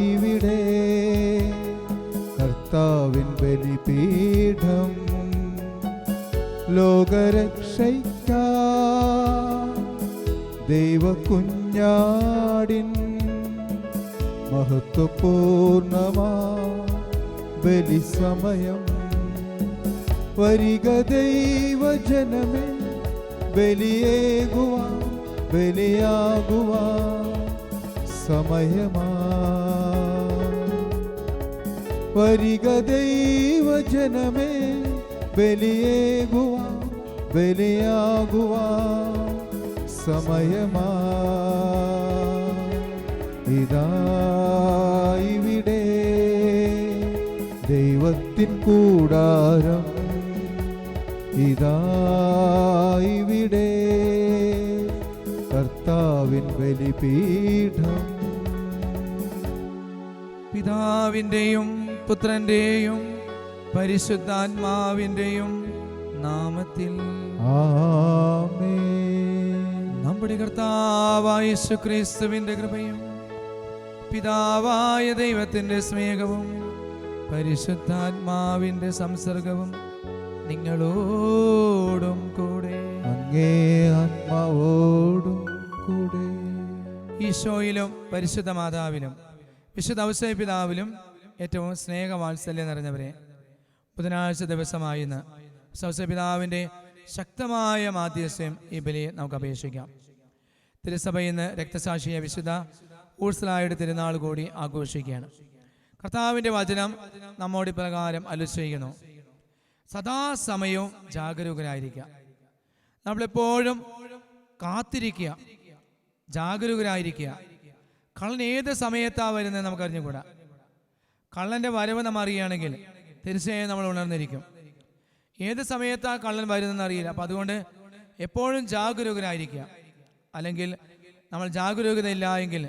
ഇവിടെ കർത്താവിൻ ബലിപീഠം, ലോകരക്ഷയ്ക്കാ ദൈവകുഞ്ഞാടിൻ മഹത്വപൂർണമാ ബലിസമയം. വരിക ദൈവജനമേ, ബലിയേകുവാൻ ബലിയാകുവാൻ സമയമാ. വരിക ദൈവജനമേ, ബലിയേകുവാൻ ബലിയാകുവാൻ സമയമാ. ഇതാ ഇവിടെ ദൈവത്തിൻ കൂടാരം, ഇതാ ഇവിടെ കർത്താവിൻ ബലിപീഠം. പിതാവിൻ്റെയും പുത്രൻ്റെയും പരിശുദ്ധാത്മാവിൻ്റെയും നാമത്തിൽ ആമേൻ. നമ്മുടെ കർത്താവായ യേശുക്രിസ്തുവിന്റെ കൃപയും പിതാവായ ദൈവത്തിന്റെ സ്നേഹവും പരിശുദ്ധാത്മാവിന്റെ സംസർഗവും നിങ്ങളോടും കൂടെ. അങ്ങേ ആത്മാവോടും കൂടെ. ഈശോയിലും പരിശുദ്ധ മാതാവിലും വിശുദ്ധ ഔസേപ്പ് പിതാവിലും ഏറ്റവും സ്നേഹവാത്സല്യം നിറഞ്ഞവരെ, ബുധനാഴ്ച ദിവസമായി ഇന്ന് ഔസേപ്പ് പിതാവിൻ്റെ ശക്തമായ മാധ്യസ്ഥ്യം ഈ ബലിയെ നമുക്ക് അപേക്ഷിക്കാം. തിരുസഭയിൽ നിന്ന് രക്തസാക്ഷിയ വിശുദ്ധ ഊർസലായുടെ തിരുനാൾ കൂടി ആഘോഷിക്കുകയാണ്. കർത്താവിൻ്റെ വചനം നമ്മോട് പ്രകാരം അരുളിച്ചെയ്യുന്നു: സദാസമയവും ജാഗരൂകരായിരിക്കുക. നമ്മളെപ്പോഴും കാത്തിരിക്കുക, ജാഗരൂകരായിരിക്കുക. കള്ളൻ ഏത് സമയത്താണ് വരുന്നത് നമുക്ക് അറിഞ്ഞുകൂടാ. കള്ളൻ്റെ വരവ് നമ്മൾ അറിയുകയാണെങ്കിൽ തീർച്ചയായും നമ്മൾ ഉണർന്നിരിക്കും. ഏത് സമയത്താണ് കള്ളൻ വരുന്നതെന്ന് അറിയില്ല. അപ്പം അതുകൊണ്ട് എപ്പോഴും ജാഗരൂകരായിരിക്കുക. അല്ലെങ്കിൽ നമ്മൾ ജാഗരൂകതയില്ല എങ്കിൽ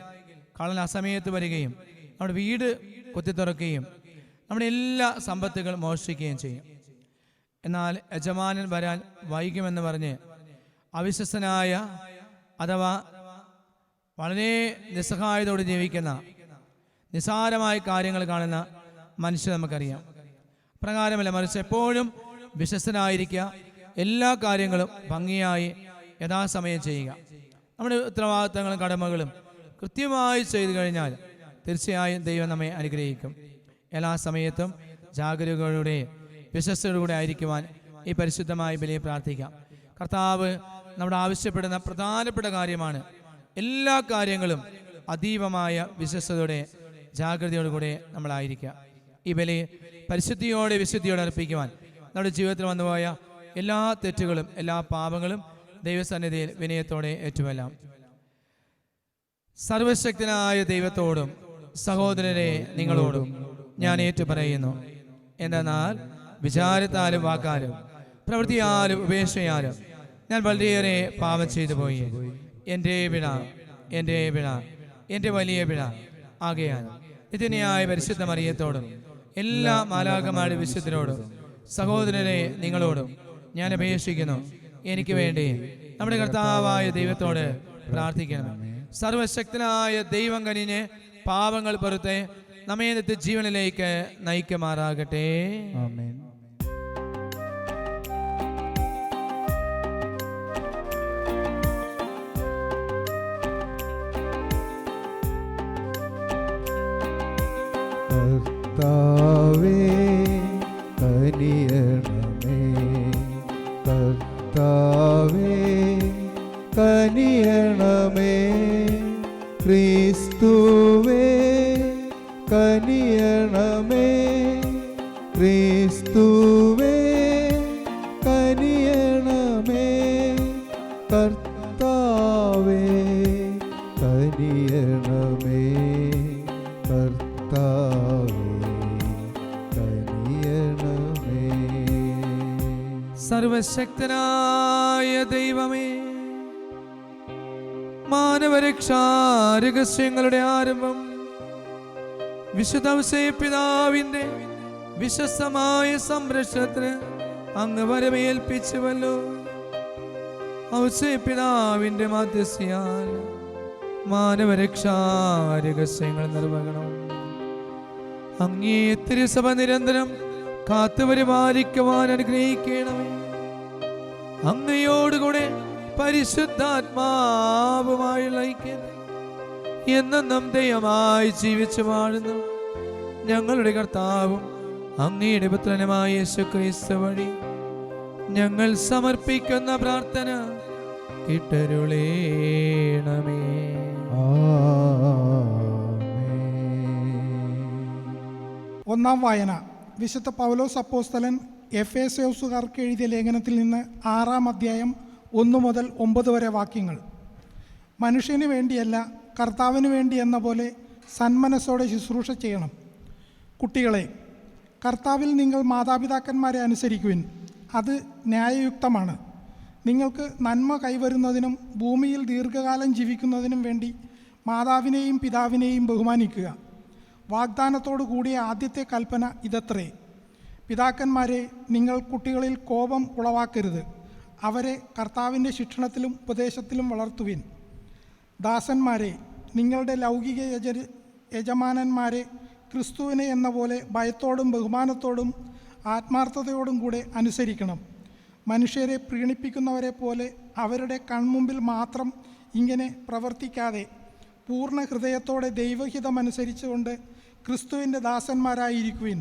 കള്ളൻ അസമയത്ത് വരികയും നമ്മുടെ വീട് കുത്തിത്തുറക്കുകയും നമ്മുടെ എല്ലാ സമ്പത്തുകൾ മോഷ്ടിക്കുകയും ചെയ്യും. എന്നാൽ യജമാനൻ വരാൻ വൈകുമെന്ന് പറഞ്ഞ് അവിശ്വസ്തനായ അഥവാ വളരെ നിസ്സഹായതയോടെ ജീവിക്കുന്ന, നിസ്സാരമായ കാര്യങ്ങൾ കാണുന്ന മനുഷ്യർ നമുക്കറിയാം. പ്രകാരമല്ല, മറിച്ച് എപ്പോഴും വിശ്വസ്തനായിരിക്കുക, എല്ലാ കാര്യങ്ങളും ഭംഗിയായി യഥാസമയം ചെയ്യുക. നമ്മുടെ ഉത്തരവാദിത്തങ്ങളും കടമകളും കൃത്യമായി ചെയ്തു കഴിഞ്ഞാൽ തീർച്ചയായും ദൈവം നമ്മെ അനുഗ്രഹിക്കും. എല്ലാ സമയത്തും ജാഗരൂകതയോടെ വിശ്വസ്തയോടുകൂടെ ആയിരിക്കുവാൻ ഈ പരിശുദ്ധമായ ബലിയെ പ്രാർത്ഥിക്കാം. കർത്താവ് നമ്മുടെ ആവശ്യപ്പെടുന്ന പ്രധാനപ്പെട്ട കാര്യമാണ് എല്ലാ കാര്യങ്ങളും അതീവമായ വിശ്വസ്തയോടെ ജാഗ്രതയോടുകൂടെ നമ്മളായിരിക്കുക. ഈ ബലി പരിശുദ്ധിയോടെ വിശുദ്ധിയോടെ അർപ്പിക്കുവാൻ നമ്മുടെ ജീവിതത്തിൽ വന്നുപോയ എല്ലാ തെറ്റുകളും എല്ലാ പാപങ്ങളും ദൈവസന്നിധിയിൽ വിനയത്തോടെ ഏറ്റുമെല്ലാം. സർവശക്തനായ ദൈവത്തോടും സഹോദരരെ നിങ്ങളോടും ഞാൻ ഏറ്റുപറയുന്നു. എന്തെന്നാൽ വിചാരത്താലും വാക്കാലും പ്രവൃത്തിയാലും ഉപേക്ഷയാലും ഞാൻ വളരെയേറെ പാപം ചെയ്തു പോയി. എൻ്റെ പിഴ, എൻ്റെ പിഴ, എൻ്റെ വലിയ പിഴ. ആകയാൽ നിത്യനായ പരിശുദ്ധ മറിയത്തോടും എല്ലാ മാലാഖമാരുടെ വിശുദ്ധരോടും സഹോദരരെ നിങ്ങളോടും ഞാൻ അപേക്ഷിക്കുന്നു, എനിക്ക് വേണ്ടി നമ്മുടെ കർത്താവായ ദൈവത്തോട് പ്രാർത്ഥിക്കണം. സർവശക്തനായ ദൈവം കനിഞ്ഞ് പാപങ്ങൾ പുറത്തെ നമ്മെ നിത്യ ജീവനിലേക്ക് നയിക്കുമാറാകട്ടെ. ആമേൻ. കർത്താവേ കനിയണമേ, കർത്താവേ കനിയണമേ, ക്രിസ്തുവേ കനിയണമേ, ക്രിസ്തുവേ കനിയണമേ, കർത്താവേ കനിയണമേ, കർത്താവേ കനിയണമേ. സർവശക്തനായ ദൈവമേ, മാനവരക്ഷാ രഹസ്യങ്ങളുടെ ആരംഭം വിശുദ്ധ ഔസേപ്പ് പിതാവിന്റെ വിശ്വസ്തമായ സംരക്ഷണത്തിന് അങ്ങ് വരമേൽപ്പിച്ചുവല്ലോ. ഔസേപ്പ് പിതാവിന്റെ മധ്യസ്ഥയാൽ മാനവരക്ഷാരഹസ്യങ്ങൾ നിർവഹണം. അങ്ങേ തിരുസഭ നിരന്തരം കാത്തുപരിപാലിക്കുവാൻ അനുഗ്രഹിക്കണമേ. അങ്ങയോടുകൂടെ പരിശുദ്ധാത്മാവുമായുള്ള ഐക്യം എന്നും ദൈവമായി ജീവിച്ചു വാഴുന്നു ഞങ്ങളുടെ കർത്താവും അങ്ങയുടെ പുത്രനുമായ യേശുക്രിസ്തു വഴി ഞങ്ങൾ സമർപ്പിക്കുന്ന പ്രാർത്ഥന കേട്ടരുളേണമേ. ഒന്നാം വായന. വിശുദ്ധ പൗലോസ് അപ്പോസ്തലൻ എഫേസ്യോസുകാർക്ക് എഴുതിയ ലേഖനത്തിൽ നിന്ന് 6-ാം അധ്യായം 1 മുതൽ 9 വരെ വാക്യങ്ങൾ. മനുഷ്യന് വേണ്ടിയല്ല, കർത്താവിന് വേണ്ടി എന്ന പോലെ സന്മനസ്സോടെ ശുശ്രൂഷ ചെയ്യണം. കുട്ടികളെ, കർത്താവിൽ നിങ്ങൾ മാതാപിതാക്കന്മാരെ അനുസരിക്കുവിൻ, അത് ന്യായയുക്തമാണ്. നിങ്ങൾക്ക് നന്മ കൈവരുന്നതിനും ഭൂമിയിൽ ദീർഘകാലം ജീവിക്കുന്നതിനും വേണ്ടി മാതാവിനെയും പിതാവിനെയും ബഹുമാനിക്കുക. വാഗ്ദാനത്തോടു കൂടിയ ആദ്യത്തെ കൽപ്പന ഇതത്രേ: പിതാക്കന്മാരെ, നിങ്ങൾ കുട്ടികളിൽ കോപം ഉളവാക്കരുത്, അവരെ കർത്താവിൻ്റെ ശിക്ഷണത്തിലും ഉപദേശത്തിലും വളർത്തുവിൻ. ദാസന്മാരെ, നിങ്ങളുടെ ലൗകിക യജമാനന്മാരെ ക്രിസ്തുവിനെ എന്ന പോലെ ഭയത്തോടും ബഹുമാനത്തോടും ആത്മാർത്ഥതയോടും കൂടെ അനുസരിക്കണം. മനുഷ്യരെ പ്രീണിപ്പിക്കുന്നവരെ പോലെ അവരുടെ കൺമുമ്പിൽ മാത്രം ഇങ്ങനെ പ്രവർത്തിക്കാതെ പൂർണ്ണ ഹൃദയത്തോടെ ദൈവഹിതമനുസരിച്ചുകൊണ്ട് ക്രിസ്തുവിൻ്റെ ദാസന്മാരായിരിക്കുവിൻ.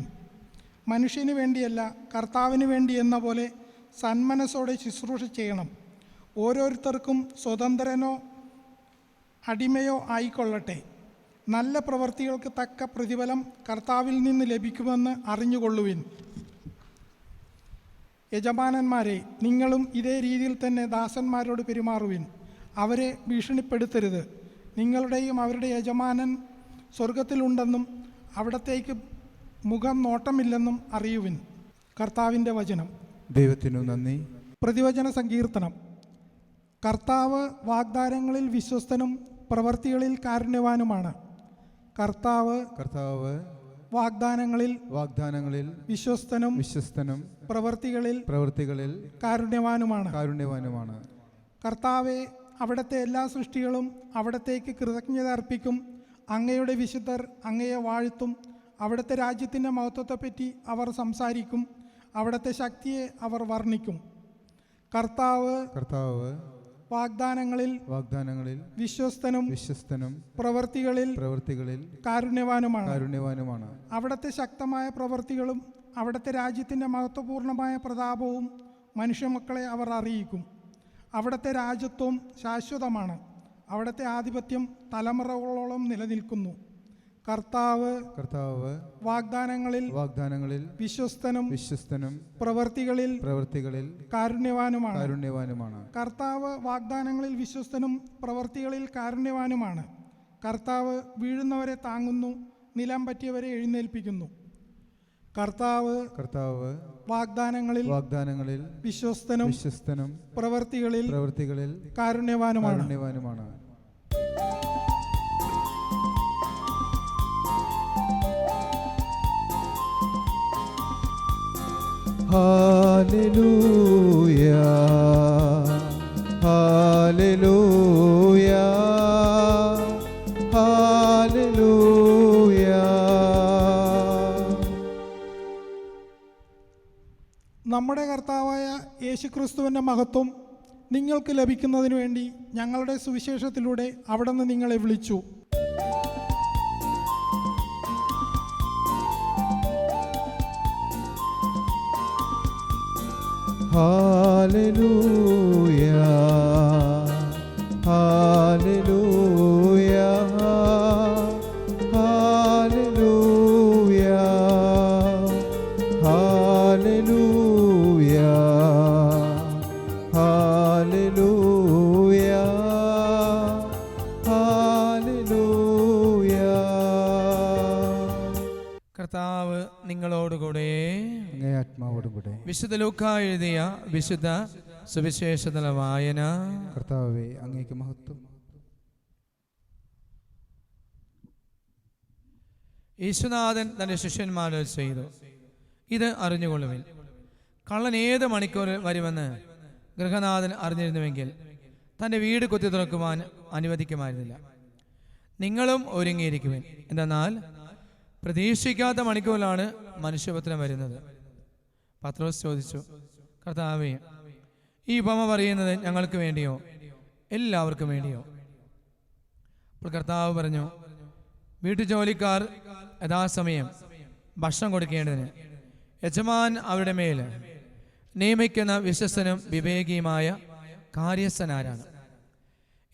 മനുഷ്യന് വേണ്ടിയല്ല, കർത്താവിന് വേണ്ടി എന്ന പോലെ സന്മനസ്സോടെ ശുശ്രൂഷ ചെയ്യണം. ഓരോരുത്തർക്കും സ്വതന്ത്രനോ അടിമയോ ആയിക്കൊള്ളട്ടെ. നല്ല പ്രവൃത്തികൾക്ക് തക്ക പ്രതിഫലം കർത്താവിൽ നിന്ന് ലഭിക്കുമെന്ന് അറിഞ്ഞുകൊള്ളുവിൻ. യജമാനന്മാരെ, നിങ്ങളും ഇതേ രീതിയിൽ തന്നെ ദാസന്മാരോട് പെരുമാറുവിൻ. അവരെ ഭീഷണിപ്പെടുത്തരുത്. നിങ്ങളുടെയും അവരുടെ യജമാനൻ സ്വർഗത്തിലുണ്ടെന്നും അവിടത്തേക്ക് മുഖം നോട്ടമില്ലെന്നും അറിയുവിൻ. കർത്താവിൻ്റെ വചനം. ദൈവത്തിനു നന്ദി. പ്രതിവചന സങ്കീർത്തനം. കർത്താവ് വാഗ്ദാനങ്ങളിൽ വിശ്വസ്തനും പ്രവൃത്തികളിൽ കാരുണ്യവാനുമാണ്. കർത്താവ് വാഗ്ദാനങ്ങളിൽ വിശ്വസ്തനും പ്രവൃത്തികളിൽ കാരുണ്യവാനുമാണ്. കർത്താവെ, അവിടുത്തെ എല്ലാ സൃഷ്ടികളും അവിടത്തേക്ക് കൃതജ്ഞത അർപ്പിക്കും. അങ്ങയുടെ വിശുദ്ധർ അങ്ങയെ വാഴ്ത്തും. അവിടുത്തെ രാജ്യത്തിൻ്റെ മഹത്വത്തെപ്പറ്റി അവർ സംസാരിക്കും. അവിടുത്തെ ശക്തിയെ അവർ വർണ്ണിക്കും. കർത്താവ് വാഗ്ദാനങ്ങളിൽ വിശ്വസ്തനും പ്രവൃത്തികളിൽ കാരുണ്യവാനുമാണ്. അവിടുത്തെ ശക്തമായ പ്രവൃത്തികളും അവിടുത്തെ രാജ്യത്തിൻ്റെ മഹത്വപൂർണമായ പ്രതാപവും മനുഷ്യമക്കളെ അവർ അറിയിക്കും. അവിടുത്തെ രാജ്യത്വം ശാശ്വതമാണ്. അവിടുത്തെ ആധിപത്യം തലമുറകളോളം നിലനിൽക്കുന്നു. കർത്താവ് വാഗ്ദാനങ്ങളിൽ വിശ്വസ്തനും പ്രവൃത്തികളിൽ കാരുണ്യവാനുമാണ്. കർത്താവ് വാഗ്ദാനങ്ങളിൽ വിശ്വസ്തനും പ്രവൃത്തികളിൽ കാരുണ്യവാനുമാണ്. കർത്താവ് വീഴുന്നവരെ താങ്ങുന്നു, നിലം പറ്റിയവരെ എഴുന്നേൽപ്പിക്കുന്നു. കർത്താവ് വാഗ്ദാനങ്ങളിൽ വിശ്വസ്തനും പ്രവൃത്തികളിൽ കാരുണ്യവാനുമാണ്. Hallelujah, hallelujah, hallelujah. നമ്മുടെ കർത്താവായ യേശുക്രിസ്തുവിൻ്റെ മഹത്വം നിങ്ങൾക്ക് ലഭിക്കുന്നതിനു വേണ്ടി ഞങ്ങളുടെ സുവിശേഷത്തിലൂടെ അവിടുന്ന് നിങ്ങളെ വിളിച്ചു. Hallelujah, hallelujah, hallelujah, hallelujah, hallelujah, hallelujah. കർത്താവ് നിങ്ങളോടുകൂടെ അങ്ങേ ആത്മാവോടും കൂടെ. വിശുദ്ധ ലൂക്കാ എഴുതിയ വിശുദ്ധ സുവിശേഷത്തിലെ വായന. കർത്താവേ, അങ്ങേക്ക് മഹത്വം. യേശുനാഥൻ തൻ്റെ ശിഷ്യന്മാരോട് ചെയ്തു: ഇത് അറിഞ്ഞുകൊള്ളുവിൻ, കള്ളൻ ഏത് മണിക്കൂറിൽ വരുമെന്ന് ഗൃഹനാഥൻ അറിഞ്ഞിരുന്നുവെങ്കിൽ തൻ്റെ വീട് കുത്തി തുറക്കുവാൻ അനുവദിക്കുമായിരുന്നില്ല. നിങ്ങളും ഒരുങ്ങിയിരിക്കുവിൻ. എന്തെന്നാൽ പ്രതീക്ഷിക്കാത്ത മണിക്കൂറിലാണ് മനുഷ്യപുത്രൻ വരുന്നത്. പത്രോസ് ചോദിച്ചു, കർത്താവേ, ഈ ഉപമ പറയുന്നത് ഞങ്ങൾക്ക് വേണ്ടിയോ എല്ലാവർക്കും വേണ്ടിയോ? അപ്പോൾ കർത്താവ് പറഞ്ഞു, വീട്ടുജോലിക്കാർ യഥാസമയം ഭക്ഷണം കൊടുക്കേണ്ടതിന് യജമാൻ അവരുടെ മേൽ നിയമിക്കുന്ന വിശ്വസ്തനും വിവേകിയുമായ കാര്യസ്ഥനാരാണ്?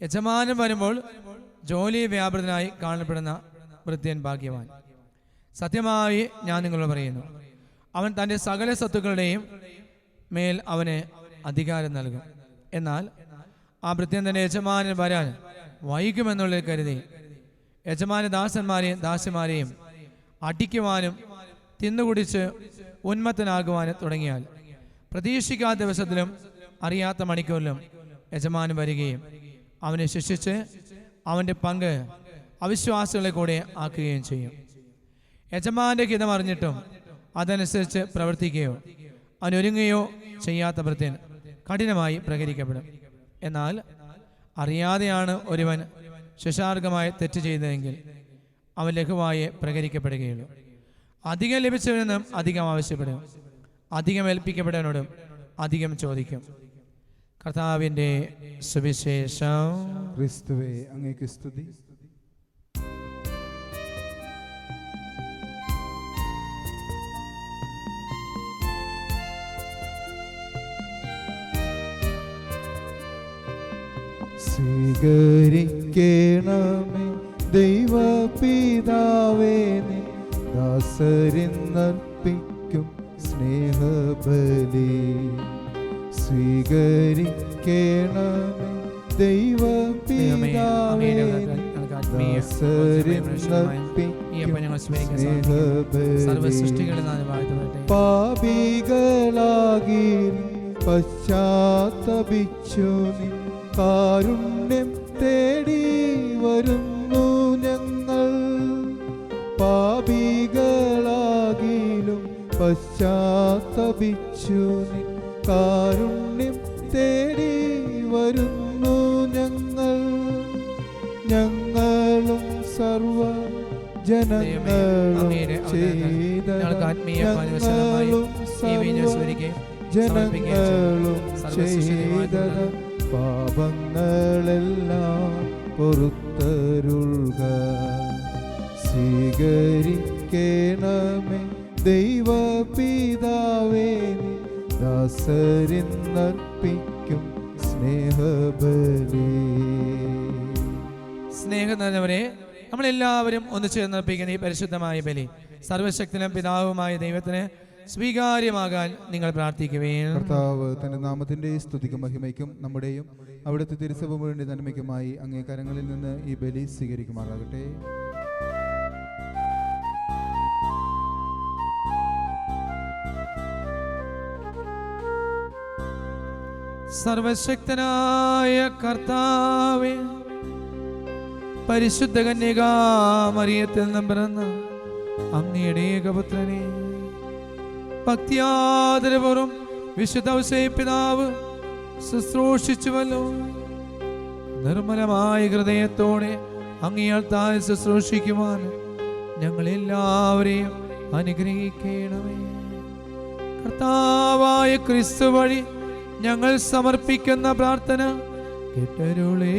യജമാനൻ വരുമ്പോൾ ജോലി വ്യാപൃതനായി കാണപ്പെടുന്ന വൃത്യൻ ഭാഗ്യവാൻ. സത്യമായി ഞാൻ നിങ്ങളോട് പറയുന്നു, അവൻ തൻ്റെ സകല സ്വത്തുക്കളുടെയും മേൽ അവന് അധികാരം നൽകും. എന്നാൽ ആ ഭൃത്യൻ തന്റെ യജമാനൻ വരാൻ വൈകുമെന്നുള്ളത് കരുതി യജമാന ദാസന്മാരെയും ദാസിമാരെയും അടിക്കുവാനും തിന്നുകുടിച്ച് ഉന്മത്തനാകുവാനും തുടങ്ങിയാൽ പ്രതീക്ഷിക്കാത്ത ദിവസത്തിലും അറിയാത്ത മണിക്കൂറിലും യജമാനൻ വരികയും അവനെ ശിക്ഷിച്ച് അവൻ്റെ പങ്ക് അവിശ്വാസികളെ കൂടെ ആക്കുകയും ചെയ്യും. യജമാന്റെ ഹിതം അറിഞ്ഞിട്ടും അതനുസരിച്ച് പ്രവർത്തിക്കുകയോ അവനൊരുങ്ങുകയോ ചെയ്യാത്ത ഭൃത്യൻ കഠിനമായി പ്രഹരിക്കപ്പെടും. എന്നാൽ അറിയാതെയാണ് ഒരുവൻ ശിക്ഷാർഹമായ തെറ്റ് ചെയ്തതെങ്കിൽ അവൻ ലഘുവായി പ്രഹരിക്കപ്പെടുകയുള്ളൂ. അധികം ലഭിച്ചവനെന്നും അധികം ആവശ്യപ്പെടും, അധികം ഏൽപ്പിക്കപ്പെട്ടവനോടും അധികം ചോദിക്കും. കർത്താവിൻ്റെ സുവിശേഷം. ക്രിസ്തുവേ, അങ്ങേക്ക് സ്തുതി. സ്വീകരിക്കണമേ ദൈവപിതാവേ, നിൻ ദാസരിന്നർപ്പിക്കും സ്നേഹബലി. സ്വീകരിക്കണമേ ദൈവപിതാവേ, പാപികളാകി പശ്ചാത്തപിച്ചു നിൻ കാരുണ്യം തേടി വരുന്നു ഞങ്ങൾ. പാപികളാകിലും പശ്ചാത്തപിച്ചു നിൻ കാരുണ്യം തേടി വരുന്നു ഞങ്ങൾ. ഞങ്ങളും സർവ ജനങ്ങളും ചെയ്ത ഞങ്ങളും ചെയ്ത പാപങ്ങളെല്ലാം പൊറുത്തരുൾക. സ്വീകരിക്കണമേ ദൈവപിതാവേ, ദാസരിന്നർപ്പിക്കും സ്നേഹബലി. സ്നേഹം നിറഞ്ഞവരെ, നമ്മളെല്ലാവരും ഒന്ന് ചേർന്നർപ്പിക്കുന്ന ഈ പരിശുദ്ധമായ ബലി സർവശക്തനും പിതാവുമായ ദൈവത്തിന് സ്വീകാര്യമാകാൻ നിങ്ങൾ പ്രാർത്ഥിക്കുകയും കർത്താവ് തന്റെ നാമത്തിന്റെ സ്തുതിക്കും മഹിമയ്ക്കും നമ്മുടെയും അവിടുത്തെ തിരുസഭ വേണ്ടി നന്മയ്ക്കുമായി അങ്ങേ കരങ്ങളിൽ നിന്ന് ഈ ബലി സ്വീകരിക്കുമാറാകട്ടെ. സർവശക്തനായ കർത്താവേ, പരിശുദ്ധ കന്യകാ മറിയത്തിൽ നിന്നും പിറന്ന അങ്ങയുടെ ഏകപുത്രനെ ഭക്തിയാദരപൂർവ്വം വിശുദ്ധ പിതാവ് ശുശ്രൂഷിച്ചുവല്ലോ. നിർമ്മലമായ ഹൃദയത്തോടെ അങ്ങയാൽ താൻ ശുശ്രൂഷിക്കുവാൻ ഞങ്ങളെല്ലാവരെയും അനുഗ്രഹിക്കണമേ. കർത്താവായ ക്രിസ്തു വഴി ഞങ്ങൾ സമർപ്പിക്കുന്ന പ്രാർത്ഥന കേട്ടരുളേണമേ.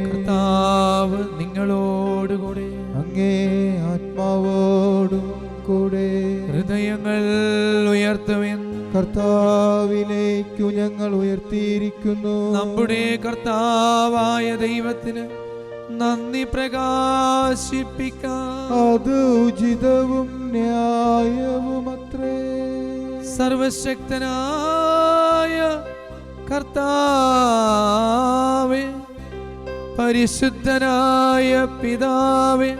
കർത്താവ് നിങ്ങളോടുകൂടെ, അങ്ങേ ആത്മാവോടും കൂടെ. ഹൃദയങ്ങൾ ഉയർത്തുവിൻ. കർത്താവിലേക്കു ഞങ്ങൾ ഉയർത്തിയിരിക്കുന്നു. നമ്മുടെ കർത്താവായ ദൈവത്തിന് നന്ദി പ്രകാശിപ്പിക്കാം. അത് ഉചിതവും ന്യായവുമത്രേ. സർവശക്തനായ കർത്താവേ, പരിശുദ്ധനായ പിതാവേ,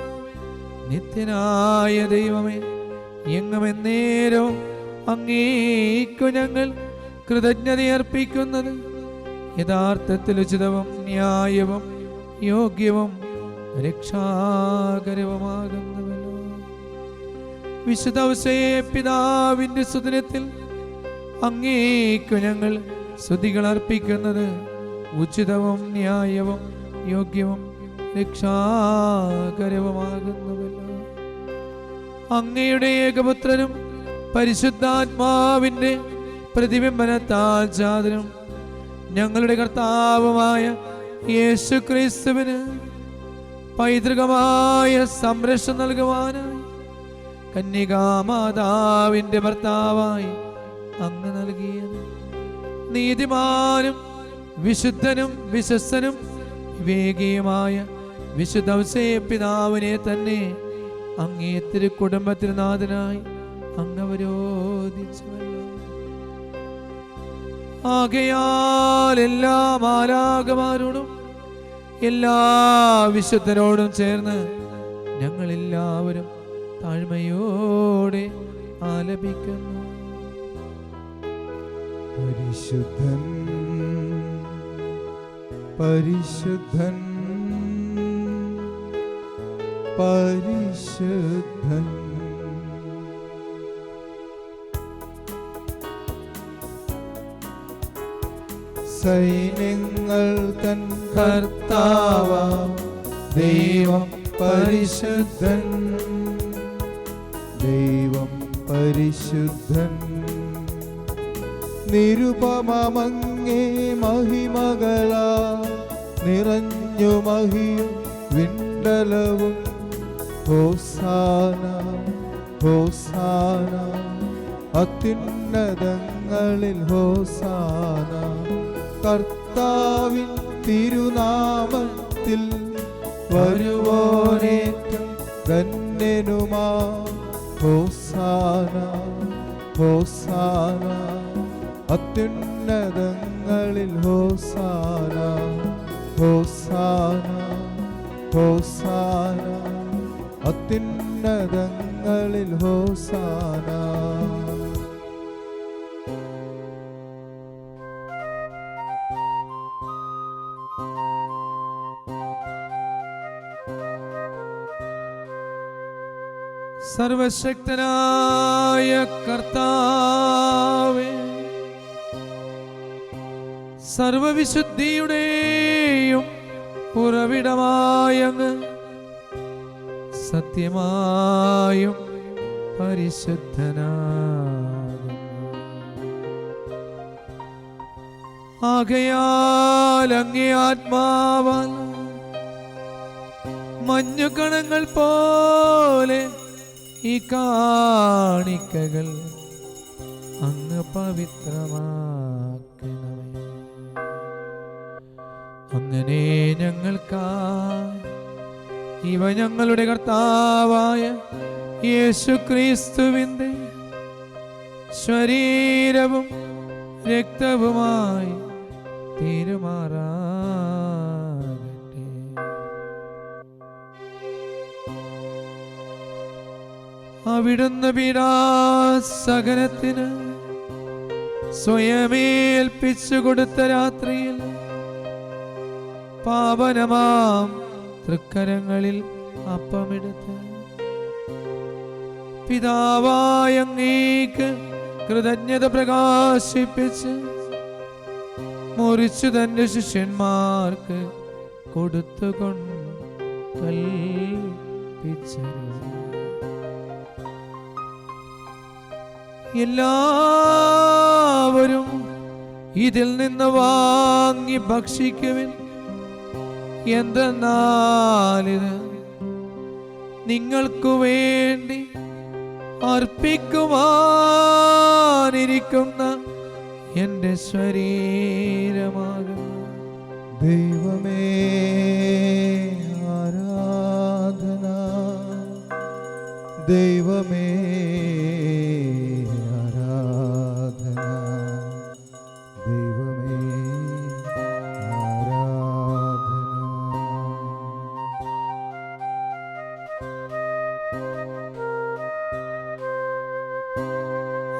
നിത്യനായ ദൈവമേ, എങ്ങും എന്നേരവും അങ്ങേക്കു ഞങ്ങൾ കൃതജ്ഞതയർപ്പിക്കുന്നത് യഥാർത്ഥത്തിൽ ഉചിതവും ന്യായവും യോഗ്യവും രക്ഷാകരവുമാകുന്നുവല്ലോ. വിശുദ്ധ പിതാവിന്റെ സുദിനത്തിൽ അങ്ങേക്കു ഞങ്ങൾ സ്തുതികൾ അർപ്പിക്കുന്നത് ഉചിതവും ന്യായവും യോഗ്യവും രക്ഷാകരവുമാകുന്നുവല്ലോ. അങ്ങയുടെ ഏകപുത്രനും പരിശുദ്ധാത്മാവിന്റെ പ്രതിബിംബനത്താൽ ജാതനും ഞങ്ങളുടെ കർത്താവുമായ യേശു ക്രിസ്തുവിന് പൈതൃകമായ സംരക്ഷണം നൽകുവാനായി കന്യകാമാതാവിന്റെ ഭർത്താവായി അങ്ങ് നൽകിയത് നീതിമാനും വിശുദ്ധനും വിശ്വസ്തനും വിവേകിയുമായ വിശുദ്ധ പിതാവിനെ തന്നെ അങ്ങേ തിരുക്കുടുംബത്തിന് നാഥനായി അങ്ങ് അവരോധിച്ചുവല്ലോ. ആകയാൽ എല്ലാ മാലാഖമാരോടും എല്ലാ വിശുദ്ധരോടും ചേർന്ന് ഞങ്ങൾ എല്ലാവരും താഴ്മയോടെ ആലപിക്കുന്നു. പരിശുദ്ധൻ പരിശുദ്ധൻ പരിശുദ്ധൻ സൈന്യങ്ങൾ തൻ കർത്താവാം ദൈവം പരിശുദ്ധൻ ദൈവം പരിശുദ്ധൻ നിരുപമങ്ങേ മഹിമകളാ നിറഞ്ഞു മഹിയും വിണ്ടലവും ഹോസാന ഹോസാന അത്യുന്നതങ്ങളിൽ ഹോസാന കർത്താവിൻ തിരുനാമത്തിൽ വരുവോനേറ്റം ധന്യനുമാ ഹോസാന ഹോസാന അത്യുന്നതങ്ങളിൽ ഹോസാന ഹോസാന ഹോസാന അത്യുന്നതങ്ങളിൽ ഹോസാന. സർവശക്തനായ കർത്താവേ, സർവവിശുദ്ധിയുടെയും ഉറവിടമായ അങ്ങ് സത്യമായും പരിശുദ്ധനാകുന്നു. ആകയാൽ അങ്ങേ ആത്മാവാൽ മഞ്ഞുകണങ്ങൾ പോലെ ഈ കാണിക്കകൾ അങ്ങ് പവിത്രമാക്കണമേ. അങ്ങനെ ഞങ്ങൾക്കായി ഇവ ഞങ്ങളുടെ കർത്താവായ യേശു ക്രിസ്തുവിന്റെ ശരീരവും രക്തവുമായി തീരുമാറാകട്ടെ. അവിടുന്ന് പീഡാസഹനത്തിന് സ്വയമേൽപ്പിച്ചു കൊടുത്ത രാത്രിയിൽ പാവനമാം തൃക്കരങ്ങളിൽ അപ്പമെടുത്ത് പിതാവായ അങ്ങേക്ക് കൃതജ്ഞത പ്രകാശിപ്പിച്ച് മുറിച്ചു തന്റെ ശിഷ്യന്മാർക്ക് കൊടുത്തുകൊണ്ട് കൽപ്പിച്ചരുളി. എല്ലാവരും ഇതിൽ നിന്ന് വാങ്ങി ഭക്ഷിക്കുവിൻ. എന്തെന്നാലിത് നിങ്ങൾക്കു വേണ്ടി അർപ്പിക്കുവാനിരിക്കുന്ന എന്റെ ശരീരമാകുന്നു. ദൈവമേ ആരാധന, ദൈവമേ ആരാധന, ദൈവമേ ആരാധന.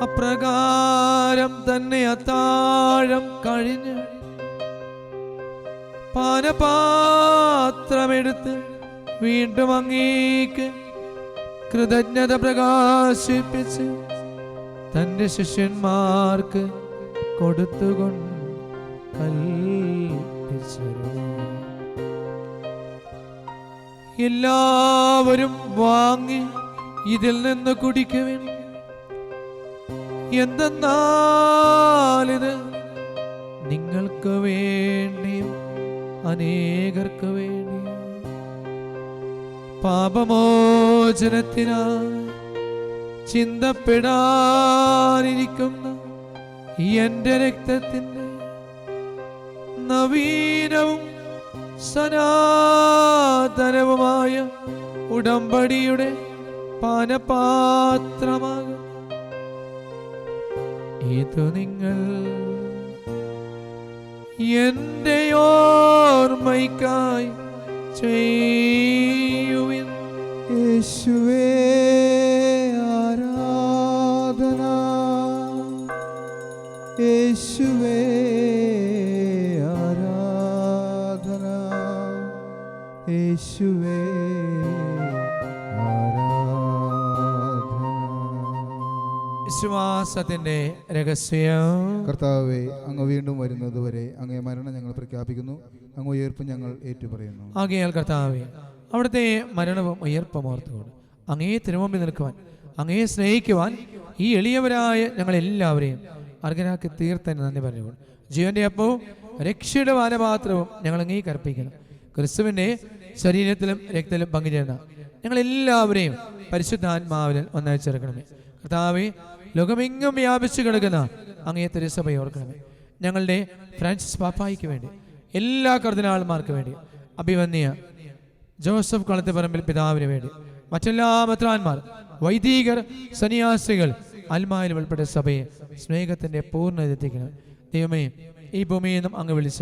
അപ്രകാരം തന്നെ അത്താഴം കഴിഞ്ഞ് പാനപാത്രമെടുത്ത് വീണ്ടും അങ്ങേക്ക് കൃതജ്ഞത പ്രകാശിപ്പിച്ച് തന്റെ ശിഷ്യന്മാർക്ക് കൊടുത്തുകൊണ്ട് കൽപ്പിച്ചരുളി. തിരിച്ചുവരൂ. എല്ലാവരും വാങ്ങി ഇതിൽ നിന്ന് കുടിക്കുവിൻ. എന്തെന്നാലിത് നിങ്ങൾക്ക് വേണ്ടിയും അനേകർക്ക് വേണ്ടിയും പാപമോചനത്തിനായി ചിന്തപ്പെടാനിരിക്കുന്ന എന്റെ രക്തത്തിന്റെ നവീനവും സനാതനവുമായ ഉടമ്പടിയുടെ പാനപാത്രമാകും. ഇത് നിങ്ങൾ എന്റെ ഓർമ്മയ്ക്കായി ചെയ്യുവിൻ. യേശുവേ ആരാധന, യേശുവേ ആരാധന, യേശുവേ വിശ്വാസത്തിന്റെ രഹസ്യം. കർത്താവേ, അങ്ങ് വീണ്ടും വരുന്നതുവരെ അങ്ങേ മരണം ഞങ്ങൾ പ്രഖ്യാപിക്കുന്നു, അങ്ങ് ഉയർപ്പ് ഞങ്ങൾ ഏറ്റുപറയുന്നു. ആകയാൽ കർത്താവേ, അവിടുത്തെ മരണവും ഉയർപ്പും ഓർത്തുകൊണ്ട് അങ്ങേ തിരുമുമ്പിൽ നിൽക്കുവാൻ, അങ്ങയെ സ്നേഹിക്കുവാൻ ഈ എളിയവരായ ഞങ്ങളെല്ലാവരെയും അർഹരാക്കി തീർത്തന്നെ നന്ദി പറഞ്ഞുകൊണ്ട് ജീവന്റെ അപ്പവും രക്ഷയുടെ പാനപാത്രവും ഞങ്ങൾ അങ്ങേ കർപ്പിക്കണം. ക്രിസ്തുവിന്റെ ശരീരത്തിലും രക്തത്തിലും പങ്കുചേർന്ന ഞങ്ങളെല്ലാവരെയും പരിശുദ്ധാത്മാവിൽ ഒന്നായി ചേർക്കണമേ. കർത്താവേ, ലോകമെങ്ങും വ്യാപിച്ചു കിടക്കുന്ന അങ്ങേ തിരുസഭയെ ഓർക്കണമേ. ഞങ്ങളുടെ ഫ്രാൻസിസ് പാപ്പായിക്ക് വേണ്ടി, എല്ലാ കർദിനാൾമാർക്ക് വേണ്ടി, അഭിവന്യ ജോസഫ് കളത്തിപ്പറമ്പിൽ പിതാവിന് വേണ്ടി, മറ്റെല്ലാ മെത്രാന്മാർ, വൈദികർ, സന്യാസികൾ, അൽമായിൽ ഉൾപ്പെട്ട സഭയെ സ്നേഹത്തിന്റെ പൂർണ്ണത എത്തിക്കണം. ദൈവമേ, ഈ ഭൂമിയിൽ നിന്നും അങ്ങ് വിളിച്ച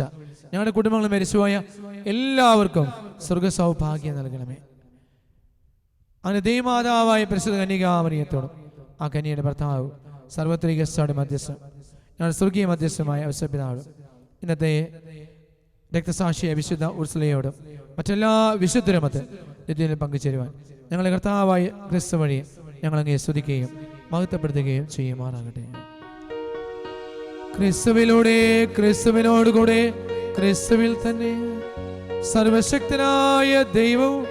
ഞങ്ങളുടെ കുടുംബങ്ങൾ മരിച്ചുപോയ എല്ലാവർക്കും സ്വർഗ സൗഭാഗ്യം നൽകണമേ. അങ്ങനെ ദൈവമാതാവായ പരിശുദ്ധ കന്യകാമറിയത്തോടും ആ കന്യയുടെ ഭർത്താവ് സർവത്രികയുടെ മധ്യസ്ഥം ഞങ്ങളുടെ സ്വർഗീയ മധ്യസ്ഥമായ ഔസപിതാവോടും ഇന്നത്തെ രക്തസാക്ഷിയെ വിശുദ്ധ ഉർസലയോടും മറ്റെല്ലാ വിശുദ്ധരുമത്ത് നിത്യത്തിൽ പങ്കുചേരുവാൻ ഞങ്ങളുടെ കർത്താവായ ക്രിസ്തു വഴി ഞങ്ങളങ്ങയെ സ്തുതിക്കുകയും മഹത്വപ്പെടുത്തുകയും ചെയ്യുമാറാകട്ടെ. ക്രിസ്തുവിലൂടെ, ക്രിസ്തുവിനോടുകൂടെ, ക്രിസ്തുവിൽ തന്നെ സർവശക്തനായ ദൈവവും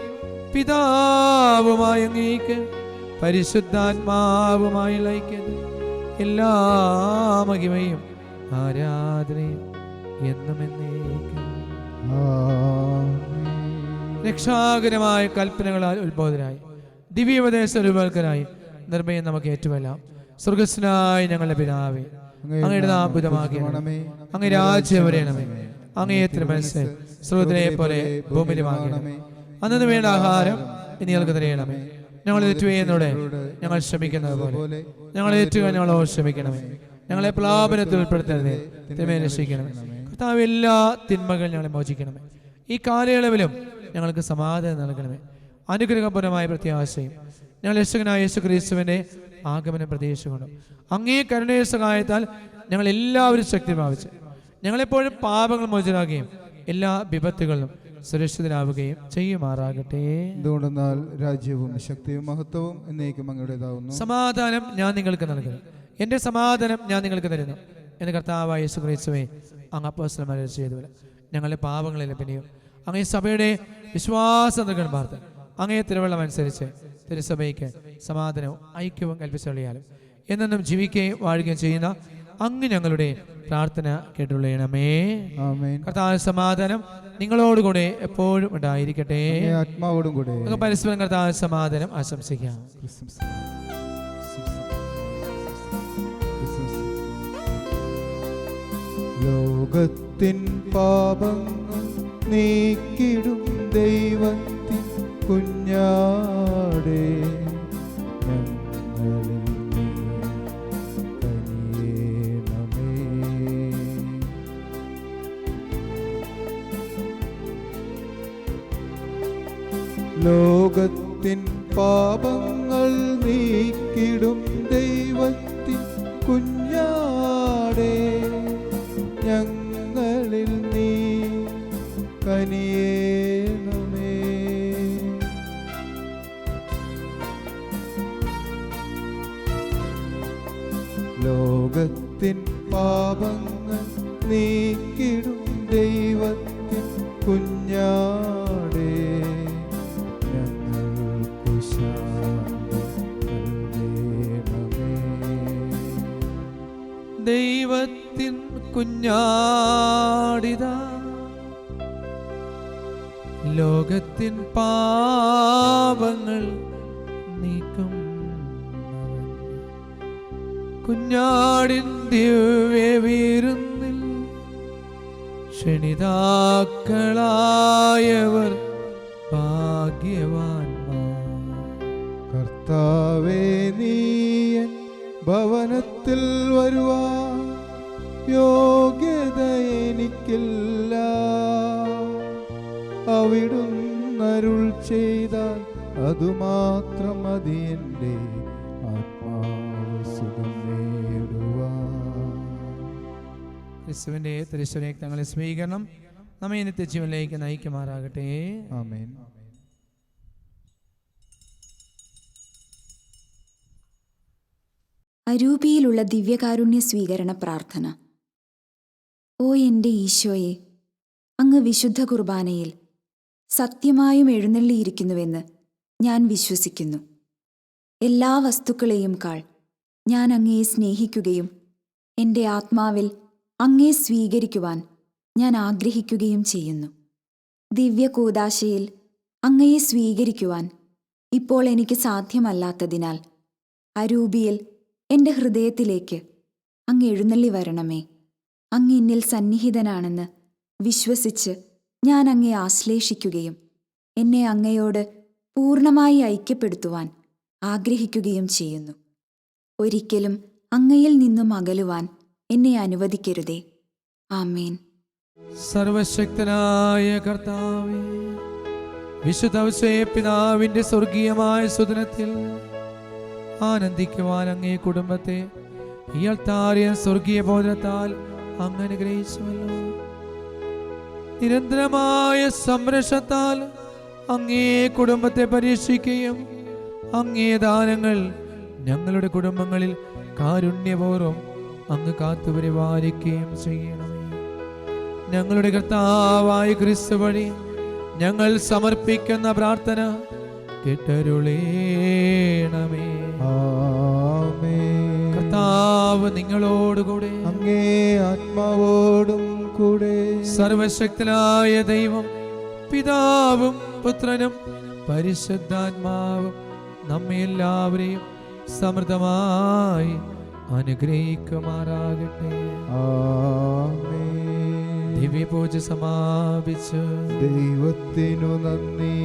പിതാവുമായ അങ്ങേക്ക് പരിശുദ്ധാത്മാവുമായി ലയിക്കുന്നത് എല്ലാ മഹിമയും ആരാധനയും എന്നും എന്നേക്കും രക്ഷാകരമായ കൽപ്പനകളാൽ ഉത്ബോധനായി ദിവ്യോപദേശ രൂപകൽക്കനായി നിർഭയം നമുക്ക് ഏറ്റുവല്ലാം. സ്വർഗസ്നായ ഞങ്ങളുടെ പിതാവേ, അങ്ങയുടെ നാമം പൂജിതമാകണമേ, അങ്ങേ രാജ്യം വരണമേ, അങ്ങേ തിരുമനസ്സ് സ്വർഗ്ഗത്തിലെ പോലെ ഭൂമിയിലുമാകണമേ. അന്നു വേണ്ട ആഹാരം ഇനി ഞങ്ങൾക്ക് തരയണമേ. ഞങ്ങൾ തെറ്റുന്നതോടെ ഞങ്ങൾ ക്ഷമിക്കുന്നത് പോലെ ഞങ്ങളെ ഏറ്റുക ഞങ്ങളോട് ക്ഷമിക്കണമേ. ഞങ്ങളെ പ്രലാപനത്തിൽ ഉൾപ്പെടുത്തരുതേ, തിന്മയെ രക്ഷിക്കണമേ. കർത്താവ്, എല്ലാ തിന്മകൾ ഞങ്ങളെ മോചിക്കണമേ. ഈ കാലയളവിലും ഞങ്ങൾക്ക് സമാധാനം നൽകണമേ. അനുഗ്രഹപരമായ പ്രത്യാശയും ഞങ്ങൾ രക്ഷകനായ യേശു ക്രിസ്തുവിന്റെ ആഗമനം പ്രതീക്ഷിച്ചുകൊണ്ടും അങ്ങേ കരുണയ സഹായത്താൽ ഞങ്ങൾ എല്ലാവരും ശക്തി പ്രാപിച്ച് ഞങ്ങളെപ്പോഴും പാപങ്ങൾ മോചനാകുകയും എല്ലാ വിപത്തുകളിലും സുരക്ഷിതരാവുകയും ചെയ്യുമാറാകട്ടെ. എന്തുകൊണ്ടെന്നാൽ രാജ്യവും ശക്തിയും മഹത്വവും എന്നേക്കും അങ്ങയുടേതാവുന്നു. സമാധാനം ഞാൻ നിങ്ങൾക്ക് നൽകുന്നു, എന്റെ സമാധാനം ഞാൻ നിങ്ങൾക്ക് തരുന്നു എന്ന് കർത്താവായ യേശു ക്രിസ്തുവേ അങ്ങ് അപ്പോസ്തലന്മാരോട് ചെയ്തുപോലെ ഞങ്ങളുടെ പാപങ്ങളിലെ പിന്നെയും അങ്ങേ സഭയുടെ വിശ്വാസം നൽകണം പാർത്ത് അങ്ങേ തിരുവള്ളം അനുസരിച്ച് തിരുസഭയ്ക്ക് സമാധാനവും ഐക്യവും കൽപ്പിച്ചുള്ളിയാലും എന്നും ജീവിക്കുകയും വാഴുകയും ചെയ്യുന്ന അങ്ങ് ഞങ്ങളുടെ പ്രാർത്ഥന കേട്ടുള്ളണമേ. കർത്താവ്, സമാധാനം നിങ്ങളോടുകൂടെ എപ്പോഴും ഉണ്ടായിരിക്കട്ടെ, ആത്മാവോടും കൂടെ. പരസ്പരം കർത്താവ് സമാധാനം ആശംസിക്കാം. ലോകത്തിൻ പാപങ്ങൾ നീക്കിടും ദൈവത്തിൻ കുഞ്ഞാടേ, ഞങ്ങളിൽ നീ കനിയേണമേ. ലോകത്തിൻ പാപങ്ങൾ നീക്കിടും ദൈവത്തിൻ കുഞ്ഞാടേ, ഞങ്ങളിൽ നീ കനിയേണമേ. ലോകത്തിൻ പാപങ്ങൾ നീക്കിടും ദൈവത്തിൻ കുഞ്ഞാടേ, ഞങ്ങൾക്കു ശാന്തി നൽകണമേ. ദൈവത്തിൻ കുഞ്ഞാടിതാ, ലോകത്തിൻ പാപങ്ങൾ നീക്കും കുഞ്ഞാടിൻ ദിവ്യവിരുന്നിൽ ക്ഷണിതാക്കളായവർ ഭാഗ്യവാന്മാർ. കർത്താവേ, നീയൻ ഭവനത്തിൽ വരുവാൻ യോഗ്യത എനിക്കില്ല. അവിടുന്നരുൾ ചെയ്താൽ അതുമാത്രം മതി എൻ്റെ ആത്മാവ് സുഖം നേടുവാൻ. ക്രിസ്തുവിൻ്റെ തിരുശരീരത്തെ തങ്ങളെ സ്വീകരണം നമ്മെ നിത്യജീവനിലേക്ക് നയിക്കുമാറാകട്ടെ. ആമേൻ. അരൂപിയിലുള്ള ദിവ്യകാരുണ്യ സ്വീകരണ പ്രാർത്ഥന. ഓ എൻ്റെ ഈശോയെ, അങ്ങ് വിശുദ്ധ കുർബാനയിൽ സത്യമായും എഴുന്നള്ളിയിരിക്കുന്നുവെന്ന് ഞാൻ വിശ്വസിക്കുന്നു. എല്ലാ വസ്തുക്കളെയും കാൾ ഞാൻ അങ്ങയെ സ്നേഹിക്കുകയും എൻ്റെ ആത്മാവിൽ അങ്ങയെ സ്വീകരിക്കുവാൻ ഞാൻ ആഗ്രഹിക്കുകയും ചെയ്യുന്നു. ദിവ്യകൂദാശയിൽ അങ്ങയെ സ്വീകരിക്കുവാൻ ഇപ്പോൾ എനിക്ക് സാധ്യമല്ലാത്തതിനാൽ അരൂപിയിൽ എൻ്റെ ഹൃദയത്തിലേക്ക് അങ്ങ് എഴുന്നള്ളി വരണമേ. അങ്ങ് എന്നിൽ സന്നിഹിതനാണെന്ന് വിശ്വസിച്ച് ഞാൻ അങ്ങയെ ആശ്ലേഷിക്കുകയും എന്നെ അങ്ങയോട് പൂർണ്ണമായി ഐക്യപ്പെടുത്തുവാൻ ആഗ്രഹിക്കുകയും ചെയ്യുന്നു. ഒരിക്കലും അങ്ങയിൽ നിന്നും അകലുവാൻ എന്നെ അനുവദിക്കരുതേ. ആമേൻ. സർവശക്തനായ കർത്താവേ, വിശുദ്ധ പിതാവിന്റെ സ്വർഗീയമായ സുദിനത്തിൽ ആനന്ദിക്കുവാൻ അങ്ങേ കുടുംബത്തെ ഈ അൾത്താരിയ സ്വർഗീയ ബോധത്താൽ അങ്ങ് അനുഗ്രഹിച്ചുവല്ലോ. നിരന്തരമായ സംരക്ഷണത്താൽ അങ്ങേ കുടുംബത്തെ പരീക്ഷിക്കുകയും അങ്ങേ ദാനങ്ങൾ ഞങ്ങളുടെ കുടുംബങ്ങളിൽ കാരുണ്യപൂർവ്വം അങ്ങ് കാത്തുപരിപാലിക്കുകയും ചെയ്യണമേ. ഞങ്ങളുടെ കർത്താവായ ക്രിസ്തു വഴി ഞങ്ങൾ സമർപ്പിക്കുന്ന പ്രാർത്ഥന കേട്ടരുളേണമേ. ആമേൻ. കർത്താവ് നിങ്ങളോടുകൂടെ അങ്ങേ ആത്മാവോടും കൂടെ. സർവശക്തനായ ദൈവം പിതാവും പുത്രനും പരിശുദ്ധാത്മാവും നമ്മെ എല്ലാവരെയും സമൃദ്ധമായി അനുഗ്രഹിക്കുമാറാകട്ടെ. ആമേൻ. ദിവ്യപൂജ സമാപിച്ചു. ദൈവത്തിനു നന്ദി.